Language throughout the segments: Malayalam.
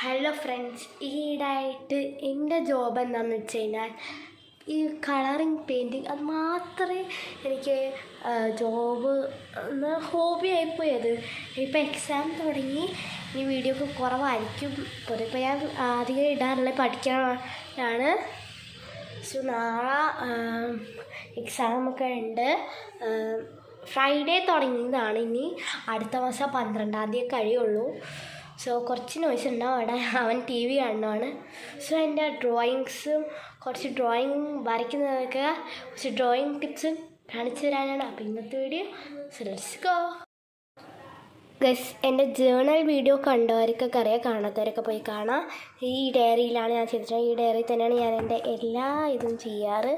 ഹലോ ഫ്രണ്ട്സ്, ഈയിടെയായിട്ട് എൻ്റെ ജോബ് എന്താണെന്ന് വെച്ച് കഴിഞ്ഞാൽ ഈ കളറിങ് പെയിൻറ്റിങ്. അത് മാത്രമേ എനിക്ക് ജോബ് ഹോബി ആയിപ്പോയി. അത് ഇപ്പോൾ എക്സാം തുടങ്ങി, ഈ വീഡിയോ ഒക്കെ കുറവായിരിക്കും. ഇപ്പോൾ ഞാൻ അധികം ഇടാറില്ല, പഠിക്കാനാണ്. സോ നാളെ എക്സാമൊക്കെ ഉണ്ട്. ഫ്രൈഡേ തുടങ്ങിയതാണ്, ഇനി അടുത്ത മാസം 12-ാം തീയതി കഴിയുള്ളൂ. സോ കുറച്ച് നോയ്സ് ഉണ്ടാവും അവിടെ, അവൻ ടി വി കാണുന്നതാണ്. സോ എൻ്റെ ഡ്രോയിങ്സും കുറച്ച് ഡ്രോയിങ് വരയ്ക്കുന്നതൊക്കെ കുറച്ച് ഡ്രോയിങ് ടിപ്സും കാണിച്ചു തരാനാണ്. അപ്പോൾ ഇന്നത്തെ വീഡിയോ ലെറ്റ്സ് ഗോ. ഗസ്, എൻ്റെ ജേണൽ വീഡിയോ കണ്ടവർക്കൊക്കെ അറിയാം, കാണാത്തവരൊക്കെ പോയി കാണാം. ഈ ഡയറിയിലാണ് ഞാൻ ചെയ്തിട്ടുള്ളത്. ഈ ഡയറിയിൽ തന്നെയാണ് ഞാൻ എൻ്റെ എല്ലാ ഇതും ചെയ്യാറ്.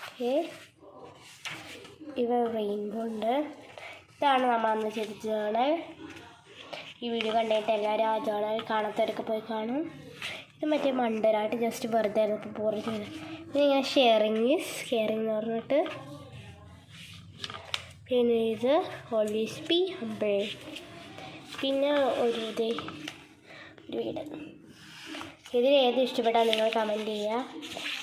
ഓക്കെ, ഇവ റെയിൻബോ ഉണ്ട്. ഇതാണ് നമ്മൾ അന്ന് ചെയ്ത ജേണൽ. ഈ വീഡിയോ കണ്ടിട്ട് എല്ലാവരും ആ ജേണൽ കാണാത്തവരൊക്കെ പോയി കാണും. ഇത് മറ്റേ മണ്ടരായിട്ട് ജസ്റ്റ് വെറുതെ ആയിരുന്നപ്പോൾ പോറി ചെയ്ത്. ഇതിങ്ങനെ ഷെയറിങ് എന്ന് പറഞ്ഞിട്ട്. പിന്നെ ഇത് ഓൾവേസ് ബി ഹംബിൾ. പിന്നെ ഒരു വീട്. ഇതിൽ ഏത് ഇഷ്ടപ്പെട്ടാൽ നിങ്ങൾ കമൻറ്റ് ചെയ്യുക.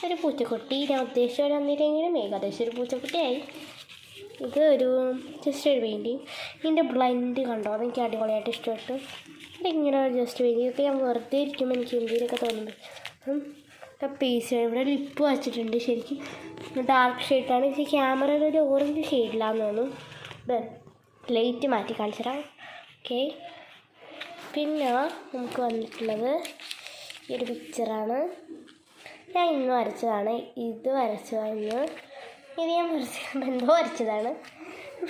ഒരു പൂച്ചക്കുട്ടി, ഞാൻ ഉദ്ദേശിച്ചു വന്നില്ലെങ്കിലും ഏകദേശം ഒരു പൂച്ചക്കുട്ടിയായി. ഇത് ഒരു ജസ്റ്റ് ഒരു പെയിൻറ്റിങ്. ഇതിൻ്റെ ബ്ലൈൻഡ് കണ്ടോ, അതെനിക്ക് അടിപൊളിയായിട്ട് ഇഷ്ടപ്പെട്ടു. ഇങ്ങനെ ജസ്റ്റ് പെയിൻറ്റിങ് ഒക്കെ ഞാൻ വെറുതെ ഇരിക്കുമ്പോൾ എനിക്ക് എന്തെങ്കിലുമൊക്കെ തോന്നുമ്പോൾ പീസ്. ഇവിടെ ലിപ്പ് വച്ചിട്ടുണ്ട്, ശരിക്കും ഡാർക്ക് ഷെയ്ഡാണ്. പക്ഷേ ക്യാമറയിൽ ഒരു ഓറഞ്ച് ഷെയ്ഡിലാന്ന് തോന്നുന്നു. ലൈറ്റ് മാറ്റി കാണിച്ചു തരാം. ഓക്കെ, പിന്നെ നമുക്ക് വന്നിട്ടുള്ളത് ഈ ഒരു പിക്ചറാണ്. ഞാൻ ഇന്ന് വരച്ചതാണ്. ഇത് വരച്ചതാണ്, ഇത് ഞാൻ എന്തോ വരച്ചതാണ്.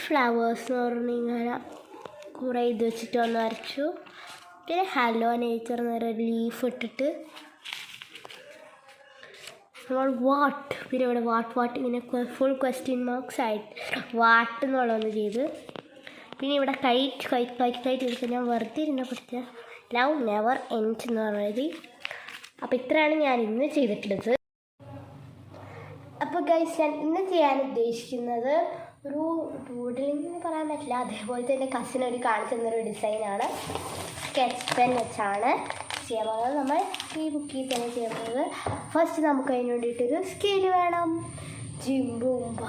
ഫ്ലവേഴ്സ് എന്ന് പറഞ്ഞ് ഇങ്ങനെ കുറേ ഇത് വെച്ചിട്ട് വന്ന് വരച്ചു. പിന്നെ ഹലോ നേച്ചർ എന്ന് പറയുന്ന ലീഫ് ഇട്ടിട്ട് നമ്മൾ വാട്ട്, പിന്നെ ഇവിടെ വാട്ട് ഇങ്ങനെ ഫുൾ ക്വസ്റ്റ്യൻ മാർക്സ് ആയിട്ട് വാട്ട് എന്നുള്ളതൊന്ന് ചെയ്ത്. പിന്നെ ഇവിടെ കൈറ്റ് എടുത്ത് ഞാൻ വെറുതെ ഇരുന്ന കുറച്ച് ലവ് നെവർ എൻഡ് എന്ന് പറയുന്നത്. അപ്പോൾ ഇത്രയാണ് ഞാൻ ഇന്ന് ചെയ്തിട്ടുള്ളത്. അപ്പോൾ ഗൈസ്, ഞാൻ ഇന്ന് ചെയ്യാൻ ഉദ്ദേശിക്കുന്നത് ഒരു ഡൂഡ്ലിംഗ് എന്ന് പറയാൻ പറ്റില്ല, അതേപോലത്തെ എൻ്റെ കസിൻ ഒരു കാണിച്ചു തന്നൊരു ഡിസൈനാണ്. സ്കെച്ച് പെൻ വെച്ചാണ് ചെയ്യാൻ പോകുന്നത്. നമ്മൾ ഈ ബുക്കിൽ തന്നെ ചെയ്യുന്നത്. ഫസ്റ്റ് നമുക്ക് അതിന് വേണ്ടിയിട്ടൊരു സ്കെയില് വേണം. ജിംബൂമ്പ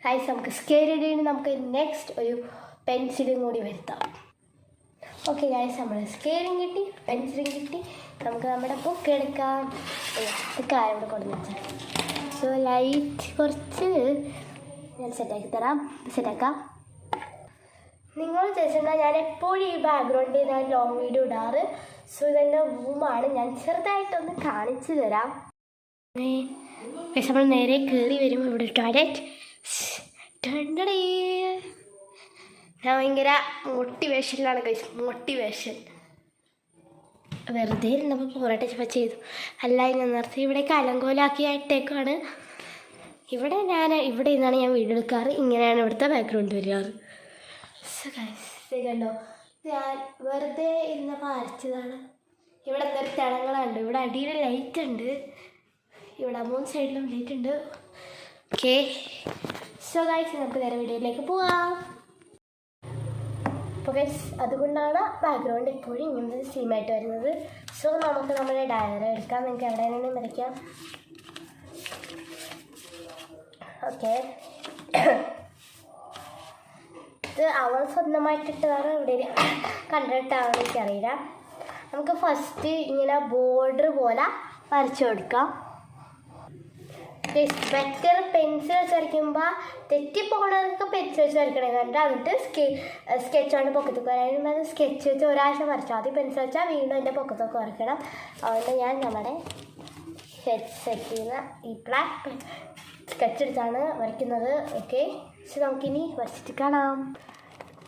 ഗൈസ്, നമുക്ക് സ്കെയിലിന് നമുക്ക് നെക്സ്റ്റ് ഒരു പെൻസിലും കൂടി വരുത്താം. ഓക്കെ ഗൈസ്, നമ്മൾ സ്കെയിലും കിട്ടി, പെൻസിലും കിട്ടി. നമുക്ക് നമ്മുടെ ബുക്ക് എടുക്കാം. കാര്യം ഇവിടെ കൊണ്ടു വെച്ചാൽ സോ ലൈറ്റ് കുറച്ച് ഞാൻ സെറ്റാക്കി തരാം. സെറ്റാക്കാം. നിങ്ങൾ ചോദിച്ചാൽ ഞാൻ എപ്പോഴും ഈ ബാക്ക്ഗ്രൗണ്ടിൽ ഞാൻ ലോങ് വീഡിയോ ഇടാറ്. സോ ഇതെൻ്റെ റൂമാണ്. ഞാൻ ചെറുതായിട്ടൊന്ന് കാണിച്ചു തരാം. നമ്മൾ നേരെ കയറി വരും. ഇവിടെ ടോയ്ലറ്റ്. ഞാൻ ഭയങ്കര മോട്ടിവേഷനിലാണ് ഗൈസ്, മോട്ടിവേഷൻ. വെറുതെ ഇരുന്നപ്പോൾ പോരാട്ടം ചെയ്തു. അല്ല, ഞാൻ നേരത്തെ ഇവിടെ കലങ്കോലാക്കി ഇട്ടേക്കാണ്. ഇവിടെ നിന്നാണ് ഞാൻ വീഡിയോ എടുക്കാറ്. ഇങ്ങനെയാണ് ഇവിടുത്തെ ബാക്ക്ഗ്രൗണ്ട് വരാറ്. കണ്ടോ, ഞാൻ വെറുതെ ഇരുന്നപ്പോൾ അരച്ചതാണ്. ഇവിടെ എന്തൊരു തിളങ്ങളുണ്ട്. ഇവിടെ അടിയിൽ ലൈറ്റ് ഉണ്ട്. ഇവിടെ 3 സൈഡിലും ലൈറ്റ് ഉണ്ട്. ഓക്കെ, സോ ഗൈസ്, നമുക്ക് നേരെ വീഡിയോയിലേക്ക് പോവാം. അപ്പോൾ ഗൈസ്, അതുകൊണ്ടാണ് ബാക്ക്ഗ്രൗണ്ട് എപ്പോഴും ഇങ്ങനത്തെ സീമായിട്ട് വരുന്നത്. സോ നമുക്ക് നമ്മുടെ ഡയറി എടുക്കാം. നിങ്ങൾക്ക് എവിടെ നിന്നും വരയ്ക്കാം. ഓക്കെ, ഇത് അവൾ സ്വന്തമായിട്ടിട്ടാണ് ഇവിടെ കണ്ടിട്ടാണെന്ന് എനിക്കറിയില്ല. നമുക്ക് ഫസ്റ്റ് ഇങ്ങനെ ബോർഡർ പോലെ വരച്ചു കൊടുക്കാം. ബെറ്റർ പെൻസിൽ വെച്ച് വരയ്ക്കുമ്പോൾ തെറ്റിപ്പോകണതൊക്കെ പെൻസിൽ വെച്ച് വരയ്ക്കണേ. എന്നിട്ട് സ്കെച്ച് കൊണ്ട് പൊക്കത്തൊക്കെ വരാനും അത് സ്കെച്ച് വെച്ച് ഒരാഴ്ച വരച്ചാൽ മതി. പെൻസിൽ വെച്ചാൽ വീണ്ടും എൻ്റെ പൊക്കത്തൊക്കെ വരയ്ക്കണം. അതുകൊണ്ട് ഞാൻ നമ്മുടെ സെറ്റ് ചെയ്യുന്ന ഈ ബ്ലാക്ക് സ്കെച്ച് എടുത്താണ് വരയ്ക്കുന്നത്. ഓക്കെ, പക്ഷെ നമുക്കിനി വരച്ചിട്ട് കാണാം.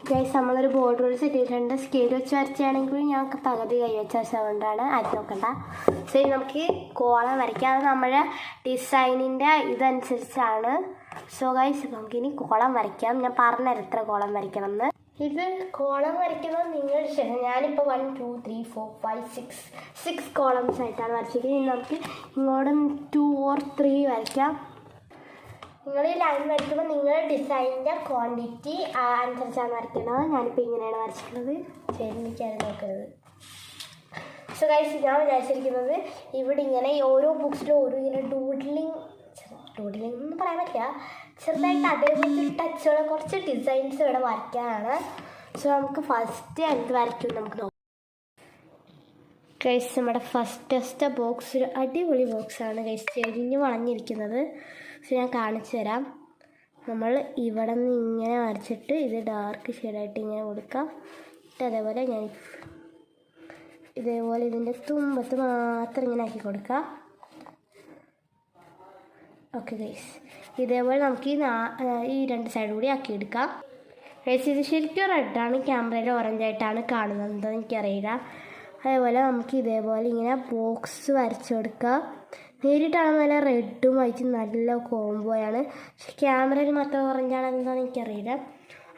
ഗൈസ്, നമ്മളൊരു ബോർഡർ സെറ്റ് ചെയ്തിട്ടുണ്ട്. സ്കെയിൽ വെച്ച് വരച്ചാണെങ്കിൽ ഞങ്ങൾക്ക് പകുതി കൈ വെച്ച് വരച്ചതുകൊണ്ടാണ് അത് നോക്കണ്ട. ശരി, നമുക്ക് കോളം വരയ്ക്കാം. അത് നമ്മുടെ ഡിസൈനിൻ്റെ ഇതനുസരിച്ചാണ്. സോ ഗൈസ്, നമുക്കിനി കോളം വരയ്ക്കാം. ഞാൻ പറഞ്ഞുതരാം എത്ര കോളം വരയ്ക്കണം എന്ന്. ഇത് കോളം വരയ്ക്കുന്നത് നിങ്ങളുടെ ഇഷ്ടം. ഞാനിപ്പോൾ 1 2 3 4 5 6 കോളംസ് ആയിട്ടാണ് വരച്ചിരിക്കുന്നത്. ഇനി നമുക്ക് ഇങ്ങോട്ടും 2 or 3 വരയ്ക്കാം. നിങ്ങൾ ഈ ലൈൻ വരയ്ക്കുമ്പോൾ നിങ്ങൾ ഡിസൈനിൻ്റെ ക്വാണ്ടിറ്റി അനുസരിച്ചാണ് വരയ്ക്കുന്നത്. ഞാനിപ്പോൾ ഇങ്ങനെയാണ് വരച്ചിട്ടുള്ളത്. ശരി, എനിക്കത് നോക്കരുത്. സോ ഗൈസ്, ഞാൻ വിചാരിച്ചിരിക്കുന്നത് ഇവിടെ ഇങ്ങനെ ഓരോ ബുക്സിലും ഓരോ ഇങ്ങനെ ഡൂഡ്ലിങ് ഒന്നും പറയാൻ പറ്റില്ല, ചെറുതായിട്ട് അതേപോലത്തെ ടച്ചുള്ള കുറച്ച് ഡിസൈൻസ് ഇവിടെ വരയ്ക്കാനാണ്. സോ നമുക്ക് ഫസ്റ്റ് എന്ത് വരയ്ക്കും നമുക്ക് നോക്കാം. ഗൈസ്, നമ്മുടെ ഫസ്റ്റത്തെ ബോക്സ് ഒരു അടിപൊളി ബോക്സാണ് ഗൈസ്, ചെരിഞ്ഞ് വളഞ്ഞിരിക്കുന്നത്. സോ ഞാൻ കാണിച്ചു തരാം. നമ്മൾ ഇവിടെ നിന്ന് ഇങ്ങനെ വരച്ചിട്ട് ഇത് ഡാർക്ക് ഷെയ്ഡായിട്ട് ഇങ്ങനെ കൊടുക്കാം. അതേപോലെ ഞാൻ ഇതേപോലെ ഇതിൻ്റെ തുമ്പത്ത് മാത്രം ഇങ്ങനെ ആക്കി കൊടുക്കുക. ഓക്കെ ഗൈസ്, ഇതേപോലെ നമുക്ക് ഈ രണ്ട് സൈഡ് കൂടി ആക്കിയെടുക്കാം. ഗൈസ്, ഇത് ശരിക്കും റെഡാണ്, ക്യാമറയിൽ ഓറഞ്ചായിട്ടാണ് കാണുന്നത്, എനിക്കറിയില്ല. അതേപോലെ നമുക്ക് ഇതേപോലെ ഇങ്ങനെ ബോക്സ് വരച്ചു കൊടുക്കുക. നേരിട്ടാണ് നല്ല റെഡും വൈറ്റും നല്ല കോംബോയാണ്, പക്ഷെ ക്യാമറയിൽ മാത്രം ഓറഞ്ചാണ് എന്താണെന്ന് എനിക്കറിയില്ല.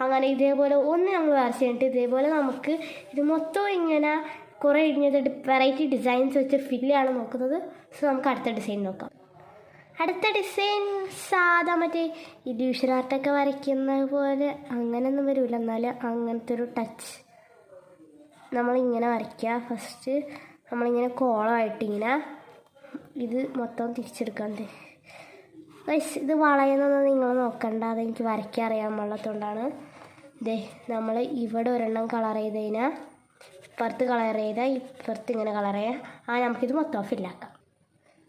അങ്ങനെ ഇതേപോലെ ഒന്ന് നമ്മൾ വരച്ച് കഴിഞ്ഞിട്ട് ഇതേപോലെ നമുക്ക് ഇത് മൊത്തം ഇങ്ങനെ കുറേ ഇങ്ങനത്തെ വെറൈറ്റി ഡിസൈൻസ് വെച്ച് ഫില്ലാണ് നോക്കുന്നത്. സോ നമുക്ക് അടുത്ത ഡിസൈൻ നോക്കാം. അടുത്ത ഡിസൈൻ സാധാ മറ്റേ ഇല്യൂഷൻ ആർട്ടൊക്കെ വരയ്ക്കുന്ന പോലെ അങ്ങനെയൊന്നും വരില്ല, എന്നാലും അങ്ങനത്തെ ഒരു ടച്ച് നമ്മളിങ്ങനെ വരയ്ക്കുക. ഫസ്റ്റ് നമ്മളിങ്ങനെ കോളമായിട്ടിങ്ങനെ ഇത് മൊത്തം തിരിച്ചെടുക്കാണ്ട്. ഇത് വളയുന്നതൊന്നും നിങ്ങൾ നോക്കണ്ട, അതെനിക്ക് വരയ്ക്കാൻ അറിയാൻ പാടില്ലാത്തതുകൊണ്ടാണ്. ഇതേ നമ്മൾ ഇവിടെ ഒരെണ്ണം കളർ ചെയ്ത് കഴിഞ്ഞാൽ ഇപ്പുറത്ത് കളർ ചെയ്താൽ ഇപ്പുറത്ത് ഇങ്ങനെ കളർ ചെയ്യാം. നമുക്കിത് മൊത്തം ഫില്ലാക്കാം.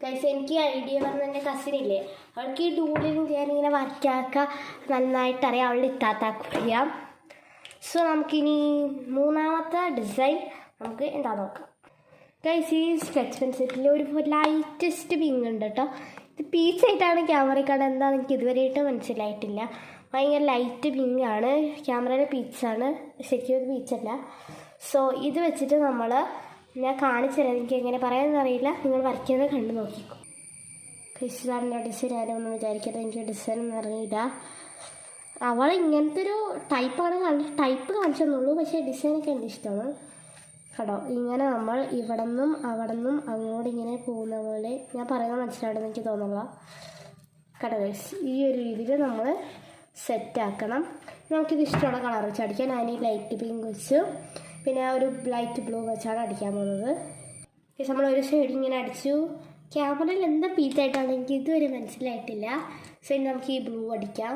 ഗൈസ്, എനിക്ക് ഐഡിയ പറഞ്ഞ എൻ്റെ കസിനില്ലേ, അവൾക്ക് ഈ ഡൂഡിലും ചെയ്യാനിങ്ങനെ വരയ്ക്കാക്ക നന്നായിട്ടറിയാം, അവളുടെ ഇത്താത്താക്കറിയാം. സോ നമുക്കിനി മൂന്നാമത്തെ ഡിസൈൻ നമുക്ക് എന്താ നോക്കാം. ഗൈസ്, ഈ സ്കെച്ച് പെൻസിലിൽ ഒരു ലൈറ്റസ്റ്റ് പിങ്ക് ഉണ്ട് കേട്ടോ. ഇത് പീച്ചായിട്ടാണ് ക്യാമറയിൽ കാണുന്നത്, എന്താണെന്ന് എനിക്ക് ഇതുവരെയായിട്ട് മനസ്സിലായിട്ടില്ല. ഭയങ്കര ലൈറ്റ് പിങ്ക് ആണ്, ക്യാമറയിലെ പീച്ചാണ്, ശരിക്കും ഒരു പീച്ചല്ല. സോ ഇത് വെച്ചിട്ട് ഞാൻ കാണിച്ചു തരാം, എനിക്ക് എങ്ങനെ പറയാമെന്ന് അറിയില്ല, നിങ്ങൾ വരയ്ക്കുന്നത് കണ്ടു നോക്കിക്കോ. കൃഷിസാറിൻ്റെ ഡിസൈൻ ആരെയൊന്നും വിചാരിക്കരുത്, എനിക്ക് ഡിസൈൻ ഒന്നും അറിയില്ല. അവൾ ഇങ്ങനത്തെ ഒരു ടൈപ്പ് കാണിച്ചെന്നുള്ളൂ, പക്ഷേ ഡിസൈനൊക്കെ എൻ്റെ ഇഷ്ടമാണ് കേട്ടോ. ഇങ്ങനെ നമ്മൾ ഇവിടെ നിന്നും അവിടെ നിന്നും അങ്ങോട്ട് ഇങ്ങനെ പോകുന്ന പോലെ, ഞാൻ പറയുന്നത് മനസ്സിലാവുമെന്ന് എനിക്ക് തോന്നുന്നില്ല കേട്ടോ ഗൈസ്. ഈ ഒരു രീതിയിൽ നമ്മൾ സെറ്റാക്കണം. നമുക്കിത് ഇഷ്ടമുള്ള കളർ വെച്ച് അടിക്കാം. ഞാൻ ഈ ലൈറ്റ് പിങ്ക് വെച്ചു, പിന്നെ ഒരു ലൈറ്റ് ബ്ലൂ വെച്ചാണ് അടിക്കാൻ പോകുന്നത്. നമ്മൾ ഒരു സൈഡ് ഇങ്ങനെ അടിച്ചു. ക്യാമറയിൽ എന്താ പീച്ചായിട്ടാണ് എനിക്ക് ഇതുവരെ മനസ്സിലായിട്ടില്ല. സോ ഇനി നമുക്ക് ഈ ബ്ലൂ അടിക്കാം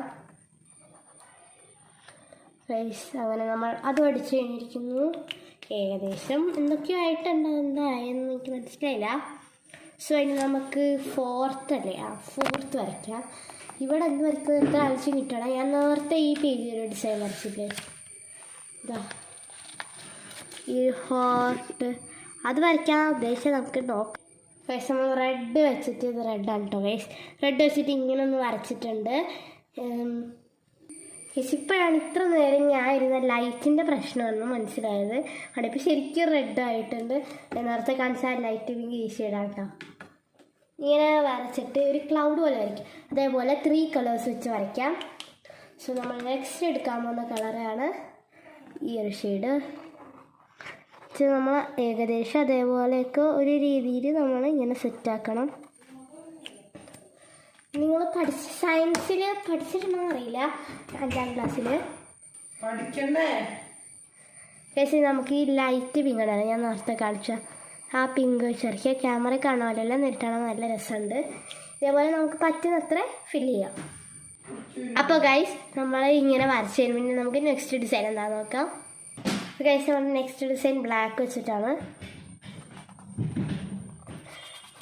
ഗൈസ്. അങ്ങനെ നമ്മൾ അതും അടിച്ചു കഴിഞ്ഞിരിക്കുന്നു. ഏകദേശം എന്തൊക്കെയോ ആയിട്ടുണ്ട്, എന്തായെന്ന് എനിക്ക് മനസ്സിലായില്ല. സോ ഇനി നമുക്ക് ഫോർത്ത് വരയ്ക്കാം. ഇവിടെ എന്ത് വരയ്ക്കുന്നത് ആവശ്യം കിട്ടണം. ഞാൻ നേരത്തെ ഈ പേജിൽ ഒരു ഡിസൈൻ വരച്ചില്ലേ, ഇതാ ഈ ഹാർട്ട്, അത് വരയ്ക്കാൻ ഉദ്ദേശിച്ചാൽ നമുക്ക് നോക്കാം. ഗൈസ്, നമ്മൾ റെഡ് വെച്ചിട്ട്, ഇത് റെഡാണ് കേട്ടോ ഗൈസ്, റെഡ് വെച്ചിട്ട് ഇങ്ങനെ ഒന്ന് വരച്ചിട്ടുണ്ട്. ഇപ്പോഴാണ് ഇത്ര നേരം ഞാൻ ഇരുന്ന ലൈറ്റിൻ്റെ പ്രശ്നമെന്ന് മനസ്സിലായത്. അവിടെ ഇപ്പോൾ ശരിക്കും റെഡ് ആയിട്ടുണ്ട്. നേരത്തെ കാണിച്ച ലൈറ്റ് പിങ്ക് ഈ ഷെയ്ഡാണ് കേട്ടോ. ഇങ്ങനെ വരച്ചിട്ട് ഒരു ക്ലൗഡ് പോലെ വരയ്ക്കും. അതേപോലെ 3 കളേഴ്സ് വെച്ച് വരയ്ക്കാം. സോ നമ്മൾ നെക്സ്റ്റ് എടുക്കാൻ പോകുന്ന കളറാണ് ഈ ഒരു ഷെയ്ഡ്. നമ്മൾ ഏകദേശം അതേപോലെയൊക്കെ ഒരു രീതിയിൽ നമ്മൾ ഇങ്ങനെ സെറ്റാക്കണം. നിങ്ങൾ സയൻസിൽ പഠിച്ചിട്ടുണ്ടോ അറിയില്ല, 5ാം ക്ലാസ്സിൽ പഠിക്കണ്ടേ. പക്ഷേ നമുക്ക് ഈ ലൈറ്റ് പിങ്ക് ഉണ്ടല്ലോ, ഞാൻ നേരത്തെ കാണിച്ച ആ പിങ്ക് വെച്ചിറക്കിയ ക്യാമറ കാണാമല്ലോ, നേരിട്ടാണ് നല്ല രസമുണ്ട്. ഇതേപോലെ നമുക്ക് പറ്റുന്നത്ര ഫില്ല് ചെയ്യാം. അപ്പോൾ ഗൈസ്, നമ്മൾ ഇങ്ങനെ വരച്ച് കഴിഞ്ഞാൽ നമുക്ക് നെക്സ്റ്റ് ഡിസൈൻ എന്താണെന്ന് നോക്കാം. ഗൈസ്, നമ്മൾ നെക്സ്റ്റ് ഡിസൈൻ ബ്ലാക്ക് വെച്ചിട്ടാണ്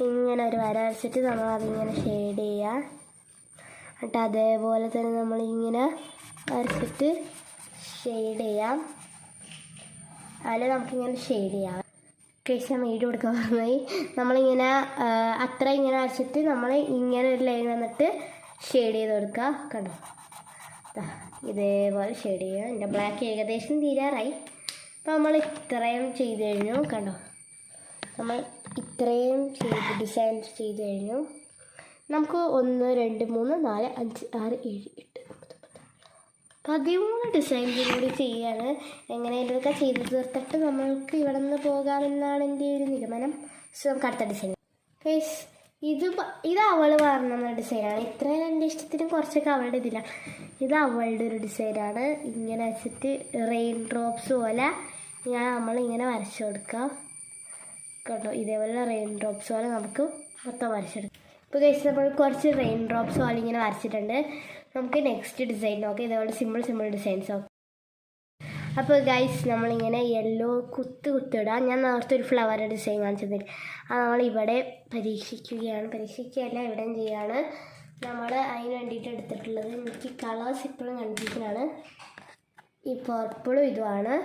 ഇങ്ങനെ ഒരു വര വരച്ചിട്ട് നമ്മൾ അതിങ്ങനെ ഷെയ്ഡ് ചെയ്യുക. എന്നിട്ട് അതേപോലെ തന്നെ നമ്മളിങ്ങനെ വരച്ചിട്ട് ഷെയ്ഡ് ചെയ്യാം. അതിൽ നമുക്കിങ്ങനെ ഷെയ്ഡ് ചെയ്യാം. കേസ് ഞാൻ വീഡിയോ കൊടുക്കാൻ പറഞ്ഞായി. നമ്മളിങ്ങനെ അത്ര ഇങ്ങനെ വരച്ചിട്ട് നമ്മൾ ഇങ്ങനെ ഒരു ലൈൻ വന്നിട്ട് ഷെയ്ഡ് ചെയ്ത് കൊടുക്കുക. കണ്ടോ, ഇതേപോലെ ഷെയ്ഡ് ചെയ്യുക. എൻ്റെ ബ്ലാക്ക് ഏകദേശം തീരാറായി. അപ്പോൾ നമ്മൾ ഇത്രയും ചെയ്ത് കഴിഞ്ഞു. കണ്ടോ, നമ്മൾ ഇത്രയും ഡിസൈൻ ചെയ്ത് കഴിഞ്ഞു. നമുക്ക് 1 2 3 4 5 6 7 8 13 ഡിസൈൻ കൂടി ചെയ്യാണ്. എങ്ങനെയൊക്കെ ചെയ്ത് തീർത്തിട്ട് നമ്മൾക്ക് ഇവിടെ നിന്ന് പോകാമെന്നാണ് എൻ്റെ ഒരു നിഗമനം. സോ നമുക്ക് അടുത്ത ഡിസൈൻ. ഗൈസ്, ഇത് അവൾ പറഞ്ഞ ഡിസൈനാണ്. ഇത്രയും എൻ്റെ ഇഷ്ടത്തിനും കുറച്ചൊക്കെ അവളുടെ ഇതില്ല. ഇത് അവളുടെ ഒരു ഡിസൈനാണ്. ഇങ്ങനെ വെച്ചിട്ട് റെയിൻ ഡ്രോപ്സ് പോലെ നമ്മളിങ്ങനെ വരച്ചു കൊടുക്കാം കേട്ടോ. ഇതേപോലെ റെയിൻ ഡ്രോപ്സ് പോലെ നമുക്ക് മൊത്തം വരച്ചെടുക്കാം. ഇപ്പോൾ കഴിച്ച് നമ്മൾ കുറച്ച് റെയിൻ ഡ്രോപ്സ് പോലെ ഇങ്ങനെ വരച്ചിട്ടുണ്ട്. നമുക്ക് നെക്സ്റ്റ് ഡിസൈൻ നോക്കാം. ഇതേപോലെ സിമ്പിൾ ഡിസൈൻസ് നോക്കാം. അപ്പോൾ ഗൈസ് നമ്മളിങ്ങനെ യെല്ലോ കുത്തിടാം. ഞാൻ നേരത്തെ ഒരു ഫ്ലവർ ഡിസൈൻ കാണിച്ചത് അത് നമ്മളിവിടെ പരീക്ഷിക്കുകയല്ല ഇവിടെയും ചെയ്യാണ്. നമ്മൾ അതിന് വേണ്ടിയിട്ട് എടുത്തിട്ടുള്ളത്, എനിക്ക് കളേഴ്സ് ഇപ്പോഴും കൺഫ്യൂഷനാണ്, ഈ പർപ്പിളും ഇതുമാണ്.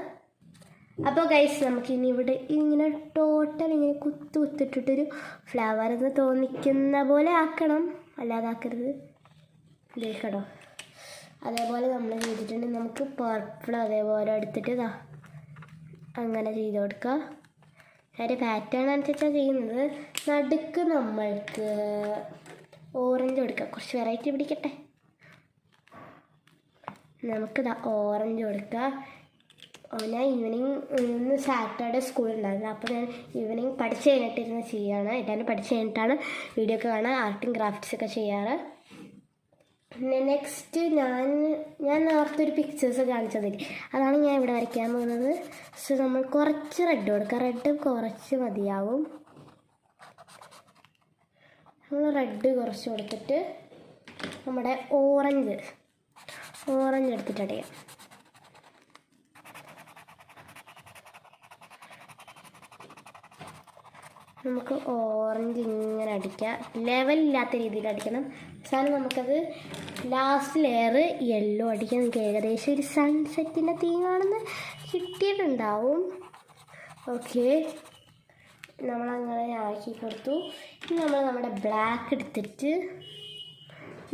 അപ്പോൾ ഗൈസ് നമുക്കിനി ഇവിടെ ഇങ്ങനെ ടോട്ടൽ ഇങ്ങനെ കുത്തിട്ടിട്ടൊരു ഫ്ലവർ എന്ന് തോന്നിക്കുന്ന പോലെ ആക്കണം, അല്ലാതെ ആക്കരുത്. കേട്ടോ, അതേപോലെ നമ്മൾ ചെയ്തിട്ടുണ്ടെങ്കിൽ നമുക്ക് പർപ്പിൾ അതേപോലെ എടുത്തിട്ട് അങ്ങനെ ചെയ്ത് കൊടുക്കുക. അതിൻ്റെ പാറ്റേൺ അനുസരിച്ചാണ് ചെയ്യുന്നത്. നടുക്ക് നമ്മൾക്ക് ഓറഞ്ച് കൊടുക്കുക. കുറച്ച് വെറൈറ്റി പിടിക്കട്ടെ. നമുക്ക് ഓറഞ്ച് കൊടുക്കുക. ഞാൻ ഈവനിങ് ഇന്ന് സാറ്റർഡേ സ്കൂളുണ്ടായിരുന്നു. അപ്പോൾ ഞാൻ ഈവനിങ് പഠിച്ച് കഴിഞ്ഞിട്ടിരുന്ന് ചെയ്യുകയാണ്. എല്ലാവരും പഠിച്ച് കഴിഞ്ഞിട്ടാണ് വീഡിയോ ഒക്കെ കാണുക, ആർട്ടും ക്രാഫ്റ്റ്സൊക്കെ ചെയ്യാറ്. പിന്നെ നെക്സ്റ്റ് ഞാൻ നേരത്തെ പിക്ചേഴ്സ് കാണിച്ചതില്ല, അതാണ് ഞാൻ ഇവിടെ വരയ്ക്കാൻ പോകുന്നത്. സോ നമ്മൾ കുറച്ച് റെഡ് കൊടുക്കുക. റെഡ് കുറച്ച് മതിയാവും. നമ്മൾ റെഡ് കുറച്ച് കൊടുത്തിട്ട് നമ്മുടെ ഓറഞ്ച് എടുത്തിട്ട് അടയാം. നമുക്ക് ഓറഞ്ച് ഇങ്ങനെ അടിക്കാം. ലെവലില്ലാത്ത രീതിയിൽ അടിക്കണം. അവസാനം നമുക്കത് ലാസ്റ്റ് ലെയർ യെല്ലോ അടിക്കാം. നമുക്ക് ഏകദേശം ഒരു സൺസെറ്റിൻ്റെ തീമാണെന്ന് കിട്ടിയിട്ടുണ്ടാവും. ഓക്കെ, നമ്മളങ്ങനെ ആക്കി കൊടുത്തു. ഇനി നമ്മുടെ ബ്ലാക്ക് എടുത്തിട്ട്,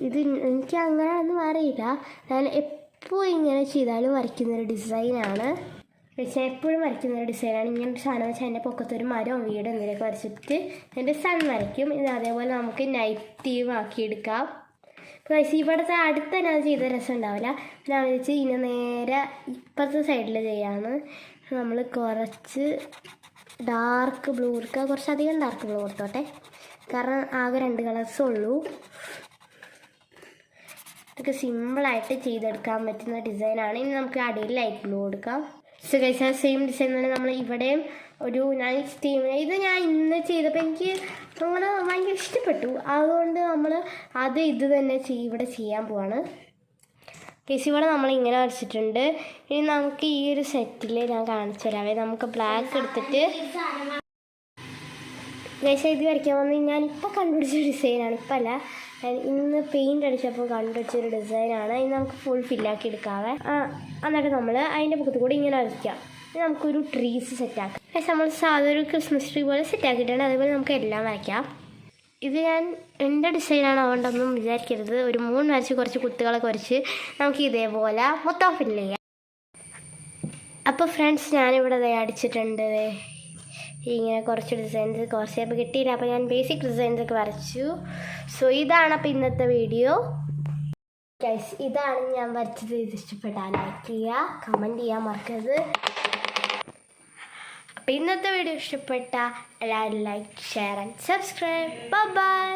ഇത് എനിക്ക് അങ്ങനെ ഒന്നും അറിയില്ല, ഞാൻ എപ്പോൾ ഇങ്ങനെ ചെയ്താലും വരയ്ക്കുന്നൊരു ഡിസൈനാണ്. എപ്പോഴും വരയ്ക്കുന്നൊരു ഡിസൈനാണ്. ഇങ്ങനൊരു സാധനം വെച്ചാൽ എൻ്റെ പൊക്കത്തൊരു മരവും വീടും എന്തെങ്കിലുമൊക്കെ വരച്ചിട്ട് എൻ്റെ സൺ വരയ്ക്കും. ഇത് അതേപോലെ നമുക്ക് നൈറ്റ് തീം ആക്കിയെടുക്കാം. ഇപ്പോൾ ഇവിടുത്തെ അടുത്ത് തന്നെ അത് ചെയ്ത രസം ഉണ്ടാവില്ല. ഞാൻ വിളിച്ച് ഇനി നേരെ ഇപ്പുറത്തെ സൈഡിൽ ചെയ്യാമെന്ന്. നമ്മൾ കുറച്ച് ഡാർക്ക് ബ്ലൂ കൊടുക്കുക. കുറച്ചധികം ഡാർക്ക് ബ്ലൂ കൊടുത്തോട്ടെ, കാരണം ആകെ 2 കളേഴ്സേ ഉള്ളൂ. ഇതൊക്കെ സിമ്പിളായിട്ട് ചെയ്തെടുക്കാൻ പറ്റുന്ന ഡിസൈനാണ്. ഇനി നമുക്ക് അടിയിൽ ലൈറ്റ് ബ്ലൂ കൊടുക്കാം. സോ ഗൈസ്, സെയിം ഡിസൈൻ തന്നെ നമ്മൾ ഇവിടെയും ഒരു നൈറ്റ് തീം. ഇത് ഞാൻ ഇന്ന് ചെയ്തപ്പോൾ എനിക്ക് അങ്ങനെ ഭയങ്കര ഇഷ്ടപ്പെട്ടു. അതുകൊണ്ട് നമ്മൾ ഇത് തന്നെ ഇവിടെ ചെയ്യാൻ പോവാണ്. ഗൈസ്, ഇവിടെ നമ്മൾ ഇങ്ങനെ വരച്ചിട്ടുണ്ട്. ഇനി നമുക്ക് ഈ ഒരു സെറ്റിൽ ഞാൻ കാണിച്ചു തരാവേ. നമുക്ക് ബ്ലാക്ക് എടുത്തിട്ട് ഗൈസ്, ഇത് വരയ്ക്കാൻ വന്ന് ഞാനിപ്പോൾ കണ്ടുപിടിച്ചൊരു ഡിസൈനാണ്. ഇപ്പം അല്ല, ഞാൻ ഇന്ന് പെയിൻ്റ് അടിച്ചപ്പോൾ കണ്ടുപിടിച്ചൊരു ഡിസൈനാണ്. ഇനി നമുക്ക് ഫുൾ ഫില്ലാക്കി എടുക്കാവേ. എന്നിട്ട് നമ്മൾ അതിൻ്റെ പുറത്ത് കൂടി ഇങ്ങനെ വരയ്ക്കാം. ഇനി നമുക്കൊരു ട്രീസ് സെറ്റാക്കാം. പക്ഷേ നമ്മൾ സാധാരണ ഒരു ക്രിസ്മസ് ട്രീ പോലെ സെറ്റാക്കിയിട്ടുണ്ട്. അതേപോലെ നമുക്ക് എല്ലാം വരയ്ക്കാം. ഇത് ഞാൻ എൻ്റെ ഡിസൈനാണ്, അതുകൊണ്ടൊന്നും വിചാരിക്കരുത്. ഒരു 3 വരച്ച് കുറച്ച് കുത്തുകളൊക്കെ വരച്ച് നമുക്ക് ഇതേപോലെ മൊത്തം ഫില്ല് ചെയ്യാം. അപ്പോൾ ഫ്രണ്ട്സ്, ഞാനിവിടെ അടിച്ചിട്ടുണ്ട്. ഇങ്ങനെ കുറച്ച് ഡിസൈൻസ് കുറച്ച് ചിലപ്പോൾ കിട്ടിയില്ല. അപ്പോൾ ഞാൻ ബേസിക് ഡിസൈൻസൊക്കെ വരച്ചു. സോ ഇതാണ് അപ്പോൾ ഇന്നത്തെ വീഡിയോ. ഗൈസ്, ഇതാണ് ഞാൻ വരച്ചത്. ഇത് ഇഷ്ടപ്പെട്ടാൽ ലൈക്ക് ചെയ്യുക, കമൻറ്റ് ചെയ്യാൻ മറക്കരുത്. അപ്പോൾ ഇന്നത്തെ വീഡിയോ ഇഷ്ടപ്പെട്ട എല്ലാവരും like, share and subscribe. By.